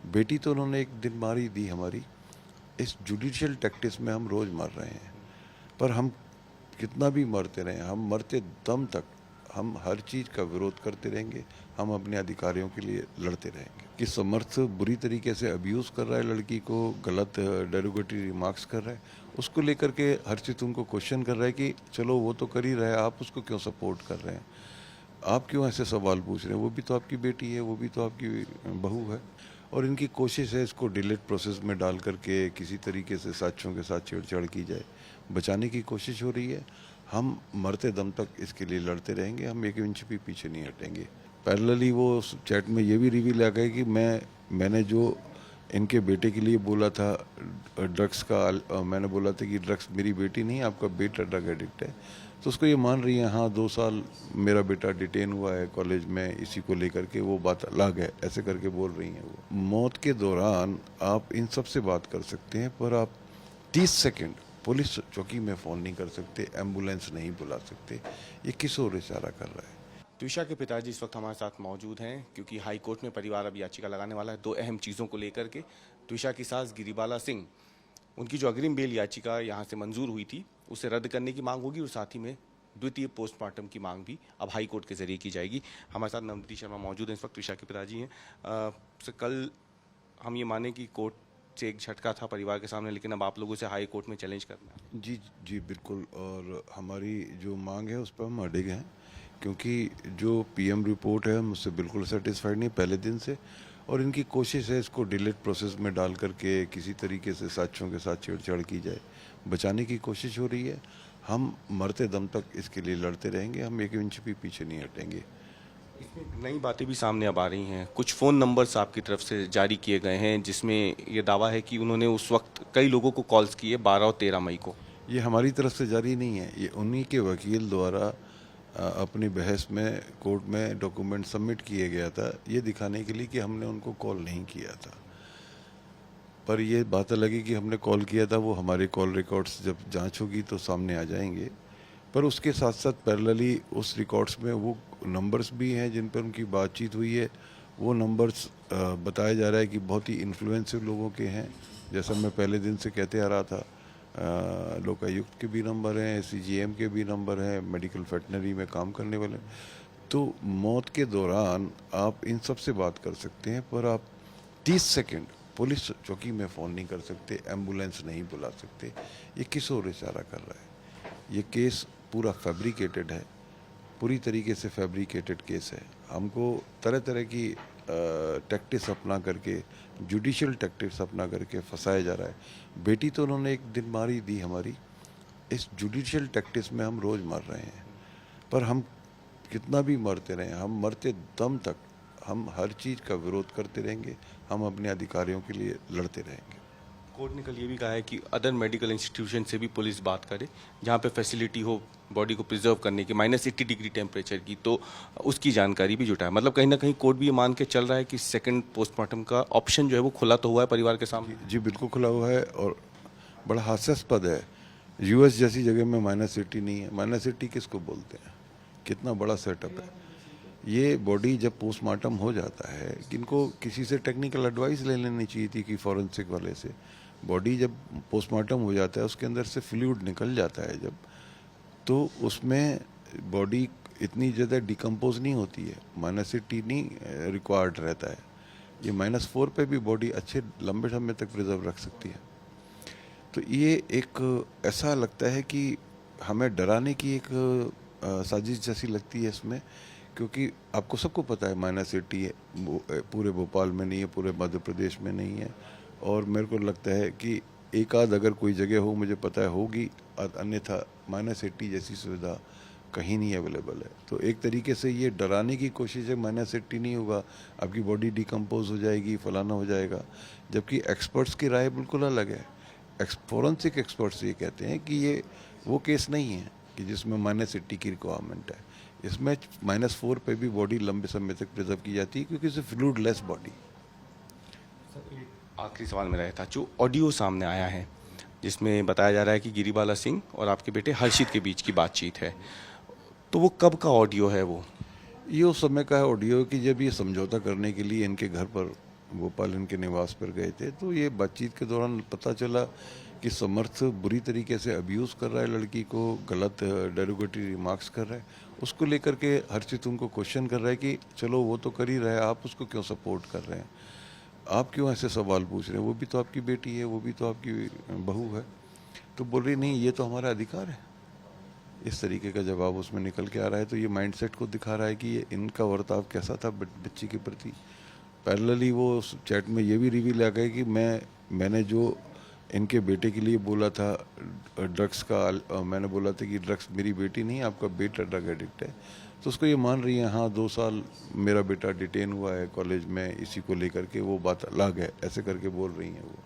बेटी तो उन्होंने एक दिन मारी दी हमारी। इस जुडिशियल टैक्टिस में हम रोज़ मर रहे हैं, पर हम कितना भी मरते रहें, हम मरते दम तक हम हर चीज़ का विरोध करते रहेंगे। हम अपने अधिकारियों के लिए लड़ते रहेंगे। कि समर्थ बुरी तरीके से अब्यूज़ कर रहा है लड़की को, गलत डेरोगेटरी रिमार्क्स कर रहा है, उसको लेकर के हर्षित उनको क्वेश्चन कर रहा है कि चलो वो तो कर ही रहा है, आप उसको क्यों सपोर्ट कर रहे हैं, आप क्यों ऐसे सवाल पूछ रहे हैं, वो भी तो आपकी बेटी है, वो भी तो आपकी बहू है। और इनकी कोशिश है इसको डिलीट प्रोसेस में डाल करके किसी तरीके से साक्ष्यों के साथ छेड़छाड़ की जाए, बचाने की कोशिश हो रही है। हम मरते दम तक इसके लिए लड़ते रहेंगे, हम एक इंच भी पीछे नहीं हटेंगे। पैरेलली वो चैट में ये भी रिवील आ गया कि मैंने जो इनके बेटे के लिए बोला था ड्रग्स का, मैंने बोला था कि ड्रग्स मेरी बेटी नहीं, आपका बेटा ड्रग एडिक्ट है, तो उसको ये मान रही है हाँ 2 साल मेरा बेटा डिटेन हुआ है कॉलेज में इसी को लेकर के, वो बात अलग है, ऐसे करके बोल रही हैं वो। मौत के दौरान आप इन सब से बात कर सकते हैं, पर आप 30 सेकंड पुलिस चौकी में फ़ोन नहीं कर सकते, एम्बुलेंस नहीं बुला सकते। ये किस ओर इशारा कर रहा है? ट्विशा के पिताजी इस वक्त हमारे साथ मौजूद हैं क्योंकि हाई कोर्ट में परिवार अब याचिका लगाने वाला है दो अहम चीज़ों को लेकर के। ट्विशा की सास गिरिबाला सिंह, उनकी जो अग्रिम बेल याचिका यहाँ से मंजूर हुई थी उसे रद्द करने की मांग होगी और साथ ही में द्वितीय पोस्टमार्टम की मांग भी अब हाई कोर्ट के जरिए की जाएगी। हमारे साथ नवनीति शर्मा मौजूद हैं, इस वक्त ट्विशा के पिताजी हैं। कल हम ये माने कि कोर्ट से एक झटका था परिवार के सामने, लेकिन अब आप लोगों से हाई कोर्ट में चैलेंज करना है। जी जी बिल्कुल, और हमारी जो मांग है उस पर हम अड़िग हैं, क्योंकि जो पीएम रिपोर्ट है हम उससे बिल्कुल सेटिस्फाइड नहीं पहले दिन से, और इनकी कोशिश है इसको डिलीट प्रोसेस में डाल करके किसी तरीके से साक्ष्यों के साथ छेड़छाड़ की जाए, बचाने की कोशिश हो रही है। हम मरते दम तक इसके लिए लड़ते रहेंगे, हम एक इंच भी पीछे नहीं हटेंगे। इसमें नई बातें भी सामने अब आ रही हैं। कुछ फ़ोन नंबर्स आपकी तरफ से जारी किए गए हैं जिसमें ये दावा है कि उन्होंने उस वक्त कई लोगों को कॉल्स किए 12 और 13 मई को। ये हमारी तरफ से जारी नहीं है, ये उन्हीं के वकील द्वारा अपनी बहस में कोर्ट में डॉक्यूमेंट सबमिट किए गया था, ये दिखाने के लिए कि हमने उनको कॉल नहीं किया था। पर ये बात अलग है कि हमने कॉल किया था, वो हमारे कॉल रिकॉर्ड्स जब जांच होगी तो सामने आ जाएंगे। पर उसके साथ साथ पैरेलली उस रिकॉर्ड्स में वो नंबर्स भी हैं जिन पर उनकी बातचीत हुई है। वो नंबर्स बताया जा रहा है कि बहुत ही इन्फ्लुएंसिव लोगों के हैं, जैसा मैं पहले दिन से कहते आ रहा था। लोकायुक्त के भी नंबर हैं, सीजीएम के भी नंबर हैं, मेडिकल वेटनरी में काम करने वाले। तो मौत के दौरान आप इन सब से बात कर सकते हैं, पर आप 30 सेकंड पुलिस चौकी में फ़ोन नहीं कर सकते, एम्बुलेंस नहीं बुला सकते। ये किस ओर इशारा कर रहा है? ये केस पूरा फैब्रिकेटेड है, पूरी तरीके से फैब्रिकेटेड केस है। हमको तरह तरह की टैक्टिस अपना करके, जुडिशियल टैक्टिस अपना करके फंसाया जा रहा है। बेटी तो उन्होंने एक दिन मारी दी हमारी। इस जुडिशियल टैक्टिस में हम रोज़ मर रहे हैं, पर हम कितना भी मरते रहें, हम मरते दम तक हम हर चीज़ का विरोध करते रहेंगे। हम अपने अधिकारियों के लिए लड़ते रहेंगे। कोर्ट ने कल ये भी कहा है कि अदर मेडिकल इंस्टीट्यूशन से भी पुलिस बात करे जहाँ पे फैसिलिटी हो बॉडी को प्रिजर्व करने की, -80 डिग्री टेम्परेचर की, तो उसकी जानकारी भी जुटाए। मतलब कहीं ना कहीं कोर्ट भी ये मान के चल रहा है कि सेकंड पोस्टमार्टम का ऑप्शन जो है वो खुला तो हुआ है परिवार के सामने। जी बिल्कुल खुला हुआ है, और बड़ा हास्यास्पद है। यूएस जैसी जगह में -80 नहीं है। -80 किसको बोलते हैं? कितना बड़ा सेटअप है। ये बॉडी जब पोस्टमार्टम हो जाता है, इनको किसी से टेक्निकल एडवाइस ले लेनी चाहिए थी कि फॉरेंसिक वाले से। बॉडी जब पोस्टमार्टम हो जाता है उसके अंदर से फ्लूइड निकल जाता है जब, तो उसमें बॉडी इतनी ज़्यादा डिकम्पोज नहीं होती है, -80 नहीं रिक्वायर्ड रहता है। ये -4 पे भी बॉडी अच्छे लंबे समय तक प्रिजर्व रख सकती है। तो ये एक ऐसा लगता है कि हमें डराने की एक साजिश जैसी लगती है इसमें, क्योंकि आपको सबको पता है -80 है, पूरे भोपाल में नहीं है, पूरे मध्य प्रदेश में नहीं है। और मेरे को लगता है कि एक आध अगर कोई जगह हो, मुझे पता है होगी, अन्यथा -80 जैसी सुविधा कहीं नहीं अवेलेबल है। तो एक तरीके से ये डराने की कोशिश है, -80 नहीं होगा, आपकी बॉडी डिकम्पोज हो जाएगी, फलाना हो जाएगा। जबकि एक्सपर्ट्स की राय बिल्कुल अलग है। फॉरेंसिक एक्सपर्ट्स ये कहते हैं कि ये वो केस नहीं है कि जिसमें -80 की रिक्वायरमेंट है। इसमें -4 पे भी बॉडी लंबे समय तक प्रिजर्व की जाती है, क्योंकि इसे फ्लूइड लेस बॉडी। आखिरी सवाल मेरा ये था, जो ऑडियो सामने आया है जिसमें बताया जा रहा है कि गिरिबाला सिंह और आपके बेटे हर्षित के बीच की बातचीत है, तो वो कब का ऑडियो है? वो ये उस समय का ऑडियो कि जब ये समझौता करने के लिए इनके घर पर भोपाल इनके निवास पर गए थे, तो ये बातचीत के दौरान पता चला कि समर्थ बुरी तरीके से अब्यूज़ कर रहा है लड़की को, गलत डेरोगेटरी रिमार्क्स कर रहा है। उसको लेकर के हर्षित उनको क्वेश्चन कर रहा है कि चलो वो तो कर ही रहा है, आप उसको क्यों सपोर्ट कर रहे हैं, आप क्यों ऐसे सवाल पूछ रहे हैं, वो भी तो आपकी बेटी है, वो भी तो आपकी बहू है। तो बोल रही नहीं, ये तो हमारा अधिकार है। इस तरीके का जवाब उसमें निकल के आ रहा है। तो ये माइंडसेट को दिखा रहा है कि ये इनका वर्ताव कैसा था बच्ची के प्रति। पैरेलली वो उस चैट में ये भी रिवील आ गया कि मैंने जो इनके बेटे के लिए बोला था ड्रग्स का, मैंने बोला था कि ड्रग्स मेरी बेटी नहीं, आपका बेटा ड्रग एडिक्ट है। तो उसको ये मान रही है, हाँ 2 साल मेरा बेटा डिटेन हुआ है कॉलेज में, इसी को लेकर के वो बात अलग है, ऐसे करके बोल रही हैं वो।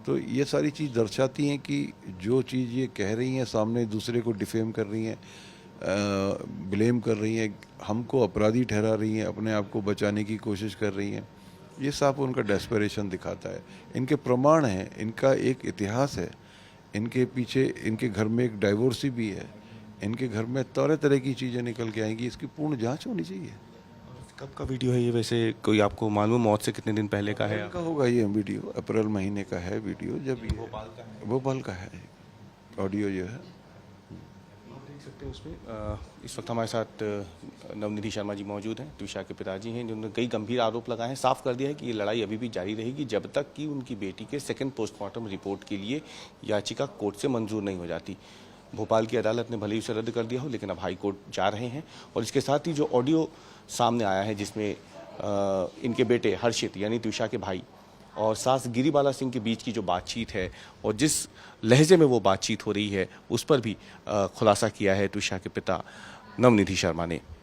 तो ये सारी चीज़ दर्शाती हैं कि जो चीज़ ये कह रही हैं सामने दूसरे को डिफेम कर रही हैं, ब्लेम कर रही हैं, हमको अपराधी ठहरा रही हैं, अपने आप को बचाने की कोशिश कर रही हैं। ये साफ उनका डेस्परेशन दिखाता है। इनके प्रमाण हैं, इनका एक इतिहास है, इनके पीछे इनके घर में एक डाइवोर्सी भी है, इनके घर में तरह तरह की चीज़ें निकल के आएंगी। इसकी पूर्ण जांच होनी चाहिए। कब का वीडियो है ये, वैसे कोई आपको मालूम मौत से कितने दिन पहले का है? का होगा ये वीडियो, अप्रैल महीने का है वीडियो, जब ये भोपाल का है ऑडियो जो है। देख सकते हैं उसमें इस वक्त हमारे साथ नवनिधि शर्मा जी मौजूद हैं, त्विषा के पिताजी हैं, जिन्होंने कई गंभीर आरोप लगाए हैं। साफ कर दिया है कि ये लड़ाई अभी भी जारी रहेगी जब तक कि उनकी बेटी के सेकंड पोस्टमार्टम रिपोर्ट के लिए याचिका कोर्ट से मंजूर नहीं हो जाती। भोपाल की अदालत ने भले ही उसे रद्द कर दिया हो, लेकिन अब हाई कोर्ट जा रहे हैं। और इसके साथ ही जो ऑडियो सामने आया है जिसमें इनके बेटे हर्षित यानी त्विषा के भाई और सास गिरिबाला सिंह के बीच की जो बातचीत है और जिस लहजे में वो बातचीत हो रही है, उस पर भी खुलासा किया है त्विषा के पिता नवनिधि शर्मा ने।